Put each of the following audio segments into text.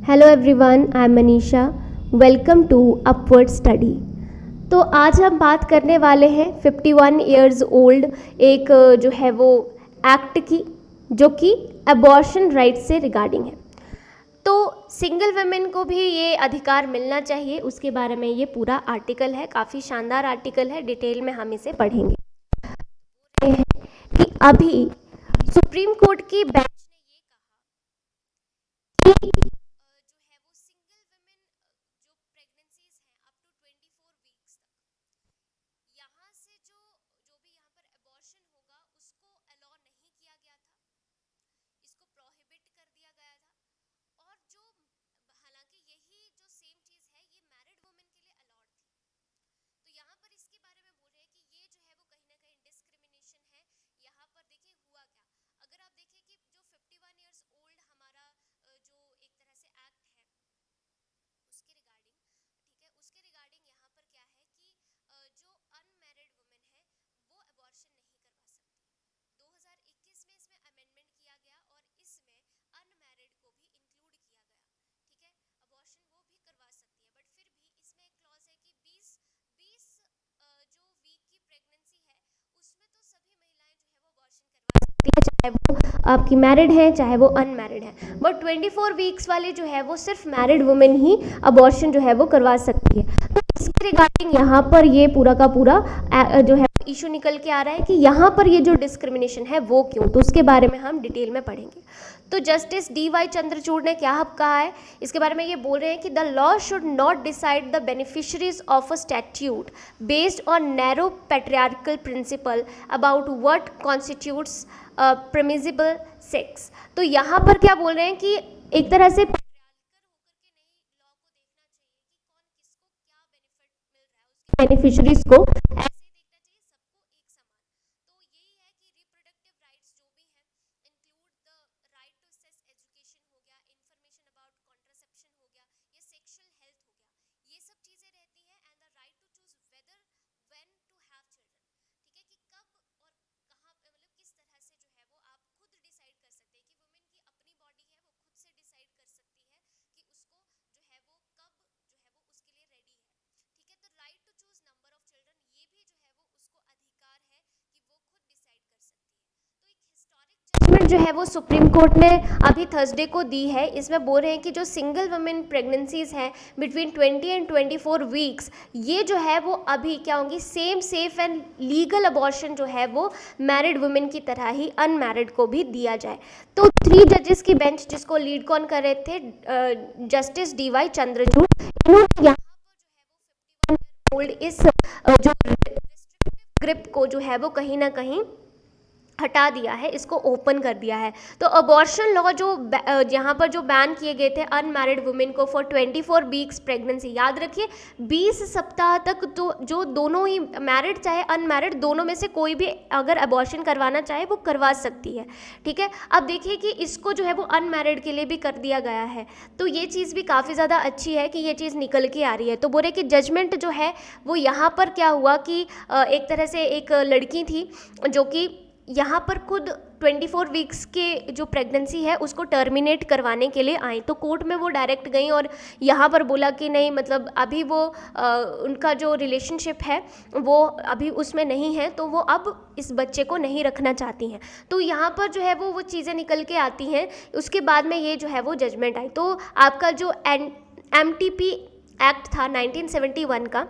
Hello everyone, I am Manisha. Welcome to upward study. तो आज हम बात करने वाले हैं 51 ईयर्स ओल्ड एक जो है वो एक्ट की, जो कि अबॉर्शन राइट से रिगार्डिंग है। तो सिंगल वुमेन को भी ये अधिकार मिलना चाहिए, उसके बारे में ये पूरा आर्टिकल है। काफ़ी शानदार आर्टिकल है, डिटेल में हम इसे पढ़ेंगे। कि अभी सुप्रीम कोर्ट की बेंच ने ये कहा कि जो है वो सिंगल वुमेन जो प्रेगनेंसीज हैं अप टू 24 वीक्स तक, यहाँ से जो भी यहाँ पर अबॉर्शन होगा उसको अलाउ नहीं किया गया था, इसको प्रोहिबिट कर दिया गया था। और जो हालांकि यही जो सेम चीज़ है ये मैरिड वुमेन के लिए अलाउड थी। तो यहाँ पर इसके बारे में बोल रहे हैं कि ये जो है वो कहीं ना कहीं डिस्क्रिमिनेशन है। यहाँ पर देखिए हुआ क्या, अगर आप देखें कि जो 51 ईयर्स ओल्ड हमारा जो एक तरह से एक्ट है उसके रिगार्डिंग, ठीक है, उसके रिगार्डिंग यहाँ पर क्या है कि जो अनमैरिड वुमेन है वो अबॉर्शन नहीं करवा सकती। 2021 में इसमें अमेंडमेंट किया गया और इसमें अनमैरिड को भी इंक्लूड किया गया। ठीक है, अबॉर्शन वो भी करवा सकती है, बट फिर भी इसमें एक क्लॉज है कि 20 जो वीक की प्रेगनेंसी है उसमें तो सभी महिलाएं जो है वो अबॉर्शन करवा सकती है, चाहे वो आपकी मैरिड है चाहे वो अनमैरिड है। बट 24 वीक्स वाले जो है वो सिर्फ मैरिड वुमेन ही अबॉर्शन जो है वो करवा सकती है। तो इसके रिगार्डिंग यहाँ पर ये पूरा का पूरा जो है इशू निकल के आ रहा है कि यहाँ पर ये जो डिस्क्रिमिनेशन है वो क्यों, तो उसके बारे में हम डिटेल में पढ़ेंगे। तो जस्टिस डी.वाई. चंद्रचूड़ ने क्या कहा है इसके बारे में, ये बोल रहे हैं कि the law should not decide the beneficiaries of a statute based on narrow patriarchal principle about what constitutes permissible sex. तो यहाँ पर क्या बोल रहे हैं कि एक तरह से बेनिफिशरीज को ऐसे ही देखना चाहिए, सबको एक समान। तो यही है कि रिप्रोडक्टिव राइट्स जो भी हैं include the right to sex education हो गया, इंफॉर्मेशन अबाउट कॉन्ट्रासेप्शन हो गया, ये सेक्सुअल हेल्थ हो गया, ये सब चीज़ें रहती हैं। And the right to choose whether when to have children, ठीक है, कि कब और कहाँ, मतलब किस तरह से जो है वो आप खुद डिसाइड कर सकते हैं कि वुमेन की अपनी बॉडी है, वो खुद से डिसाइड कर सकती है कि उसको जो है वो कब जो है वो उसके लिए रेडी है। ठीक है, तो right to choose number of children, ये भी जो है वो उसको अधिकार है कि वो खुद डिसाइड कर सकती है। तो एक हिस्टोरिक जजमेंट जो है वो सुप्रीम कोर्ट ने अभी थर्सडे को दी है। इसमें बोल रहे हैं कि जो सिंगल वुमेन प्रेगनेंसीज हैं बिटवीन 20 एंड 24 वीक्स, ये जो है वो अभी क्या होंगी, same safe and legal abortion जो है वो मैरिड वुमेन की तरह ही अनमैरिड को भी दिया जाए। तो 3 जजेस की बेंच जिसको लीड कौन कर रहे थे, जस्टिस डी.वाई. चंद्रचूड़, इन्होंने यहाँ होल्ड इस जो ग्रिप को जो है वो कहीं ना कहीं हटा दिया है, इसको ओपन कर दिया है। तो अबॉर्शन लॉ जो यहाँ पर जो बैन किए गए थे अनमैरिड वुमेन को फॉर 24 वीक्स प्रेगनेंसी, याद रखिए 20 सप्ताह तक तो जो दोनों ही मैरिड चाहे अनमैरिड दोनों में से कोई भी अगर अबॉर्शन करवाना चाहे वो करवा सकती है। ठीक है, अब देखिए कि इसको जो है वो अनमैरिड के लिए भी कर दिया गया है। तो ये चीज़ भी काफ़ी ज़्यादा अच्छी है कि ये चीज़ निकल के आ रही है। तो बोले कि जजमेंट जो है वो यहाँ पर क्या हुआ कि एक तरह से एक लड़की थी जो कि यहाँ पर खुद 24 वीक्स के जो प्रेगनेंसी है उसको टर्मिनेट करवाने के लिए आई। तो कोर्ट में वो डायरेक्ट गई और यहाँ पर बोला कि नहीं, मतलब अभी वो उनका जो रिलेशनशिप है वो अभी उसमें नहीं है, तो वो अब इस बच्चे को नहीं रखना चाहती हैं। तो यहाँ पर जो है वो चीज़ें निकल के आती हैं। उसके बाद में ये जो है वो जजमेंट आई। तो आपका जो MTP एक्ट था 1971 का,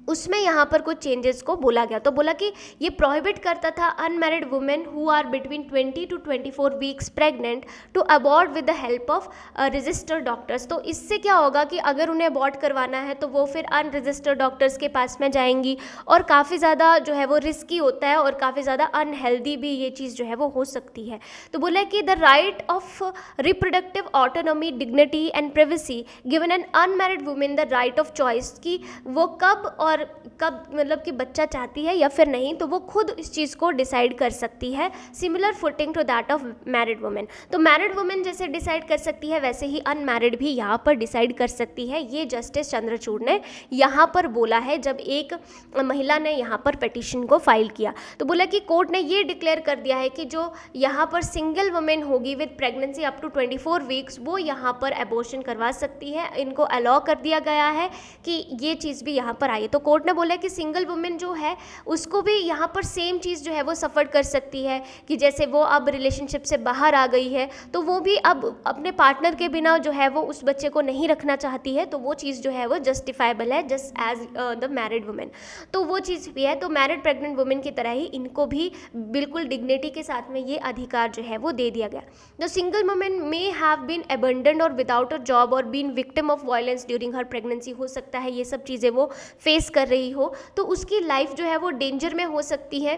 उसमें यहाँ पर कुछ चेंजेस को बोला गया। तो बोला कि ये प्रोहिबिट करता था unmarried women who are between 20 to 24 weeks pregnant to abort with the help of registered doctors. तो इससे क्या होगा कि अगर उन्हें अबॉर्ट करवाना है तो वो फिर अनरजिस्टर्ड डॉक्टर्स के पास में जाएंगी और काफ़ी ज़्यादा जो है वो रिस्की होता है और काफ़ी ज़्यादा अनहेल्दी भी ये चीज़ जो है वो हो सकती है। तो बोला कि the right of reproductive autonomy, dignity and privacy given an unmarried women the right of choice, कि वो कब और और कब मतलब कि बच्चा चाहती है या फिर नहीं, तो वो खुद इस चीज़ को डिसाइड कर सकती है, similar footing to that of married women. तो मैरिड वुमेन जैसे डिसाइड कर सकती है वैसे ही अनमैरिड भी यहाँ पर डिसाइड कर सकती है। ये जस्टिस चंद्रचूड़ ने यहाँ पर बोला है जब एक महिला ने यहाँ पर पिटीशन को फाइल किया। तो बोला कि कोर्ट ने ये डिक्लेयर कर दिया है कि जो यहाँ पर सिंगल वुमेन होगी with pregnancy up to 24 weeks वो यहाँ पर एबॉर्शन करवा सकती है। इनको अलाउ कर दिया गया है कि ये चीज़ भी यहाँ पर आई है। तो कोर्ट ने बोला कि सिंगल वुमेन जो है उसको भी यहाँ पर सेम चीज़ जो है वो सफ़र कर सकती है कि जैसे वो अब रिलेशनशिप से बाहर आ गई है तो वो भी अब अपने पार्टनर के बिना जो है वो उस बच्चे को नहीं रखना चाहती है, तो वो चीज़ जो है वो जस्टिफाइबल है just as the married women. तो वो चीज़ भी है। तो मैरिड प्रेग्नेंट वुमेन की तरह ही इनको भी बिल्कुल डिग्निटी के साथ में ये अधिकार जो है वो दे दिया गया। The single women may have been abandoned और विदाउट अ जॉब और been victim of violence during her pregnancy. हो सकता है ये सब चीज़ें वो फेस कर रही हो तो उसकी लाइफ जो है वो डेंजर में हो सकती है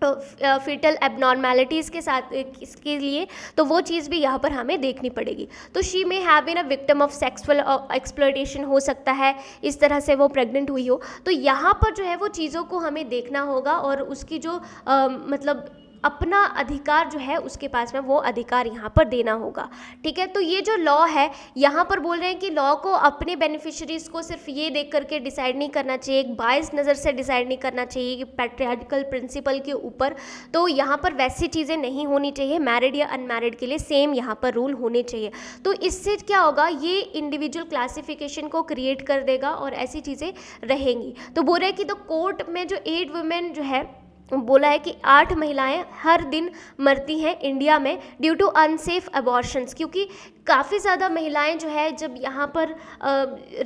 फीटल एबनॉर्मेलिटीज़ के साथ इसके लिए, तो वो चीज़ भी यहाँ पर हमें देखनी पड़ेगी। तो she may have been a victim of sexual exploitation, हो सकता है इस तरह से वो प्रेग्नेंट हुई हो। तो यहाँ पर जो है वो चीज़ों को हमें देखना होगा और उसकी जो मतलब अपना अधिकार जो है उसके पास में वो अधिकार यहाँ पर देना होगा। ठीक है, तो ये जो लॉ है यहाँ पर बोल रहे हैं कि लॉ को अपने बेनिफिशरीज को सिर्फ ये देख करके डिसाइड नहीं करना चाहिए, एक बायस नज़र से डिसाइड नहीं करना चाहिए कि पैट्रियार्कल प्रिंसिपल के ऊपर। तो यहाँ पर वैसी चीज़ें नहीं होनी चाहिए, मैरिड या अनमैरिड के लिए सेम यहाँ पर रूल होने चाहिए। तो इससे क्या होगा, ये इंडिविजुअल क्लासिफिकेशन को क्रिएट कर देगा और ऐसी चीज़ें रहेंगी। तो बोल रहे हैं कि तो कोर्ट में जो 8 वुमेन जो है बोला है कि 8 महिलाएं हर दिन मरती हैं इंडिया में ड्यू टू अनसेफ अबॉर्शंस, क्योंकि काफ़ी ज़्यादा महिलाएं जो है जब यहाँ पर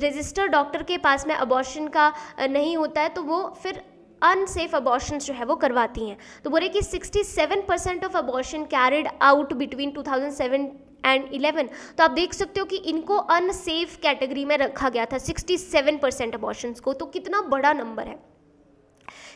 रजिस्टर्ड डॉक्टर के पास में अबॉर्शन का नहीं होता है तो वो फिर अनसेफ अबॉर्शंस जो है वो करवाती हैं। तो बोले कि 67% of abortion carried out between 2007 and 11। तो आप देख सकते हो कि इनको अनसेफ कैटेगरी में रखा गया था 67% अबॉर्शंस को, तो कितना बड़ा नंबर है।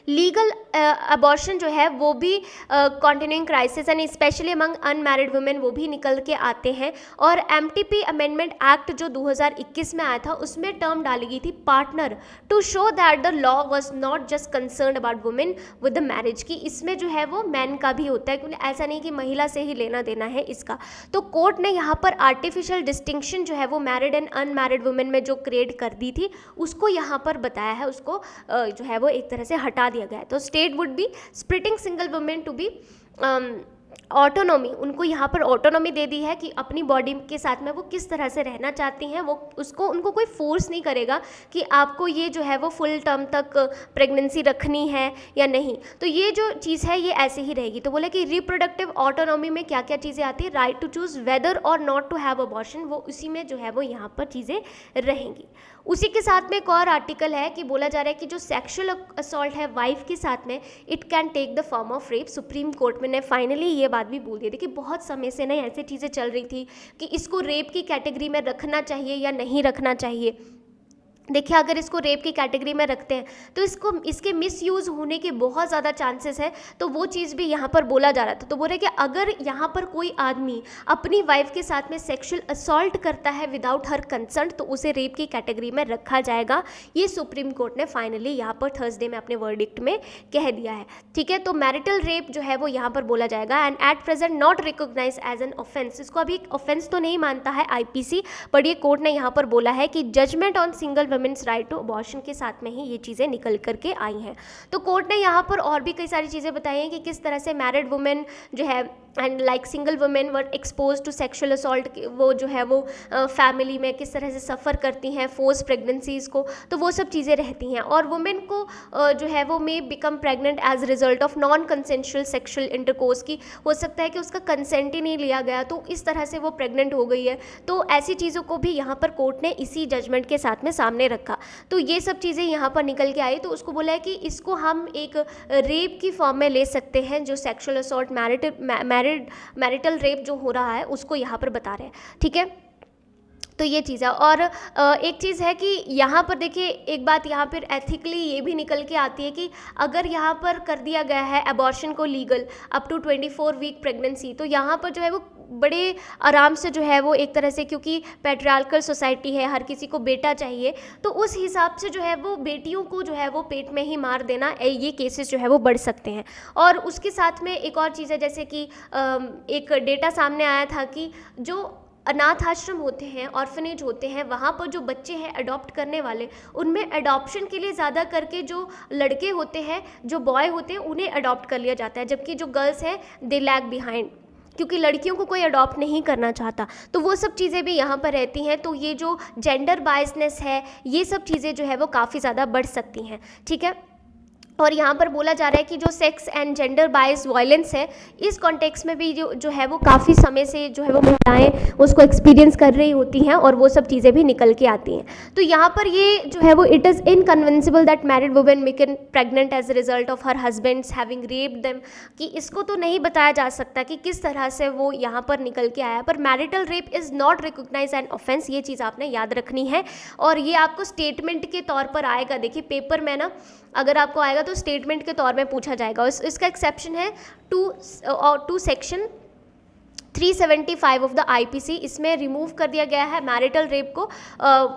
लीगल अबॉर्शन जो है वो भी continuing crisis and specially among unmarried women वो भी निकल के आते हैं। और एमटीपी अमेंडमेंट एक्ट जो 2021 में आया था उसमें टर्म डाली गई थी partner, to show that the law was not just concern about women with the marriage, की इसमें जो है वो मैन का भी होता है, क्योंकि ऐसा नहीं कि महिला से ही लेना देना है इसका। तो कोर्ट ने यहाँ पर आर्टिफिशियल डिस्टिंक्शन जो है वो मैरिड एंड अनमैरिड वुमेन में जो क्रिएट कर दी थी उसको यहाँ पर बताया है, उसको जो है वो एक तरह से हटा दिया गया है। तो state would be splitting single women to be autonomy, उनको यहाँ पर ऑटोनॉमी दे दी है कि अपनी बॉडी के साथ में वो किस तरह से रहना चाहती हैं, वो उसको उनको कोई फोर्स नहीं करेगा कि आपको ये जो है वो फुल टर्म तक प्रेगनेंसी रखनी है या नहीं। तो ये जो चीज़ है ये ऐसे ही रहेगी। तो बोले कि रिप्रोडक्टिव ऑटोनॉमी में क्या क्या चीज़ें आती है, राइट टू चूज़ वेदर और नॉट टू हैव अबॉर्शन, वो उसी में जो है वो यहाँ पर चीज़ें रहेंगी। उसी के साथ में एक और आर्टिकल है कि बोला जा रहा है कि जो सेक्सुअल असॉल्ट है वाइफ के साथ में it can take the form of rape. Supreme court में ने फाइनली ये बात भी बोल दी थी कि बहुत समय से नहीं ऐसी चीज़ें चल रही थी कि इसको रेप की कैटेगरी में रखना चाहिए या नहीं रखना चाहिए। देखिए अगर इसको रेप की कैटेगरी में रखते हैं तो इसके मिसयूज़ होने के बहुत ज़्यादा चांसेस है, तो वो चीज़ भी यहाँ पर बोला जा रहा था। तो बोल रहे कि अगर यहाँ पर कोई आदमी अपनी वाइफ के साथ में सेक्सुअल असॉल्ट करता है विदाउट हर कंसर्ट तो उसे रेप की कैटेगरी में रखा जाएगा। ये सुप्रीम कोर्ट ने फाइनली यहाँ पर थर्सडे में अपने वर्डिक्ट में कह दिया है। ठीक है, तो मैरिटल रेप जो है वो यहाँ पर बोला जाएगा and at present not recognise as an offence. इसको अभी एक ऑफेंस तो नहीं मानता है आईपीसी, बट ये कोर्ट ने यहाँ पर बोला है कि judgment on single women's right to abortion के साथ में ही ये चीज़ें निकल करके आई हैं। तो कोर्ट ने यहाँ पर और भी कई सारी चीज़ें बताई हैं कि किस तरह से मैरिड वुमेन जो है and like single women were expose to sexual assault, वो जो है वो फैमिली में किस तरह से सफ़र करती हैं फोर्स प्रेगनेंसीज़ को, तो वो सब चीज़ें रहती हैं। और वुमेन को जो है वो may become pregnant as result of non consensual sexual intercourse, की हो सकता है कि उसका कंसेंट ही नहीं लिया गया तो इस तरह से वो प्रेग्नेंट हो गई है। तो ऐसी चीज़ों को भी यहाँ पर कोर्ट ने इसी जजमेंट के साथ में सामने रखा। तो ये सब चीज़ें यहाँ पर निकल के आई, तो उसको बोला है कि इसको हम एक रेप की फॉर्म में ले सकते हैं, जो सेक्सुअल असॉल्ट मैरिटल रेप जो हो रहा है उसको यहाँ पर बता रहे हैं। ठीक है, तो ये चीज़ है। और एक चीज़ है कि यहाँ पर देखिए एक बात यहाँ पर एथिकली ये भी निकल के आती है कि अगर यहाँ पर कर दिया गया है अबॉर्शन को legal up to 24 week pregnancy, तो यहाँ पर जो है वो बड़े आराम से जो है वो एक तरह से, क्योंकि पैट्रियार्कल सोसाइटी है, हर किसी को बेटा चाहिए, तो उस हिसाब से जो है वो बेटियों को जो है वो पेट में ही मार देना, ये केसेस जो है वो बढ़ सकते हैं। और उसके साथ में एक और चीज़ है, जैसे कि एक डेटा सामने आया था कि जो अनाथ आश्रम होते हैं, ऑर्फनेज होते हैं, वहाँ पर जो बच्चे हैं अडॉप्ट करने वाले, उनमें अडॉप्शन के लिए ज़्यादा करके जो लड़के होते हैं, जो बॉय होते हैं, उन्हें अडॉप्ट कर लिया जाता है, जबकि जो गर्ल्स हैं दे लैग बिहाइंड, क्योंकि लड़कियों को कोई अडॉप्ट नहीं करना चाहता। तो वो सब चीज़ें भी यहाँ पर रहती हैं। तो ये जो जेंडर बायसनेस है, ये सब चीज़ें जो है वो काफ़ी ज़्यादा बढ़ सकती हैं, ठीक है। और यहाँ पर बोला जा रहा है कि जो sex and gender bias violence है, इस कॉन्टेक्स्ट में भी जो है वो काफ़ी समय से जो है वो महिलाएं उसको एक्सपीरियंस कर रही होती हैं, और वो सब चीज़ें भी निकल के आती हैं। तो यहाँ पर ये जो है वो it is inconvincible that married women मेकन pregnant as a result of her husband's having raped them, कि इसको तो नहीं बताया जा सकता कि किस तरह से वो यहाँ पर निकल के आया, पर marital rape is not recognise an offence, ये चीज़ आपने याद रखनी है। और ये आपको स्टेटमेंट के तौर पर आएगा, देखिए पेपर में ना अगर आपको आएगा तो स्टेटमेंट के तौर में पूछा जाएगा। इसका एक्सेप्शन है to section 375 of the IPC, इसमें रिमूव कर दिया गया है मैरिटल रेप को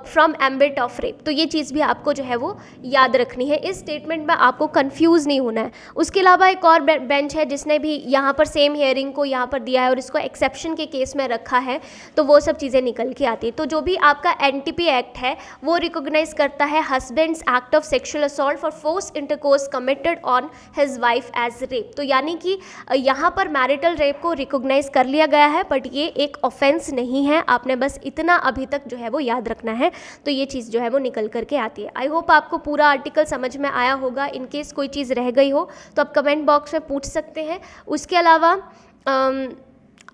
फ्रॉम एम्बिट ऑफ रेप। तो ये चीज़ भी आपको जो है वो याद रखनी है, इस स्टेटमेंट में आपको कंफ्यूज नहीं होना है। उसके अलावा एक और बेंच है जिसने भी यहाँ पर सेम हियरिंग को यहाँ पर दिया है और इसको एक्सेप्शन के केस में रखा है, तो वो सब चीज़ें निकल के आती है। तो जो भी आपका एनटीपी एक्ट है वो रिकोगनाइज करता है husband's act of sexual assault for force intercourse committed on his wife as rape. तो यानी कि यहाँ पर मैरिटल रेप को रिकोगनाइज कर लिया गया है, बट ये एक ऑफेंस नहीं है, आपने बस इतना अभी तक जो है वो याद रखना है। तो ये चीज़ जो है वो निकल करके आती है। आई होप आपको पूरा आर्टिकल समझ में आया होगा। इन केस कोई चीज़ रह गई हो तो आप कमेंट बॉक्स में पूछ सकते हैं। उसके अलावा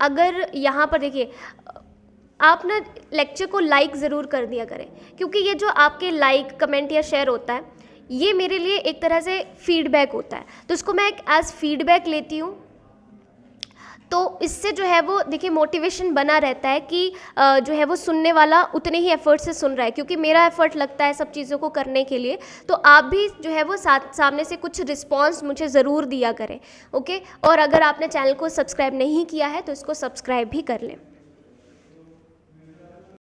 अगर यहाँ पर देखिए, आप ना लेक्चर को लाइक ज़रूर कर दिया करें, क्योंकि ये जो आपके लाइक कमेंट या शेयर होता है, ये मेरे लिए एक तरह से फीडबैक होता है, तो इसको मैं एक एज फीडबैक लेती हूँ। तो इससे जो है वो देखिए मोटिवेशन बना रहता है कि जो है वो सुनने वाला उतने ही एफर्ट से सुन रहा है, क्योंकि मेरा एफर्ट लगता है सब चीज़ों को करने के लिए। तो आप भी जो है वो सामने से कुछ रिस्पांस मुझे ज़रूर दिया करें, ओके। और अगर आपने चैनल को सब्सक्राइब नहीं किया है तो इसको सब्सक्राइब भी कर लें।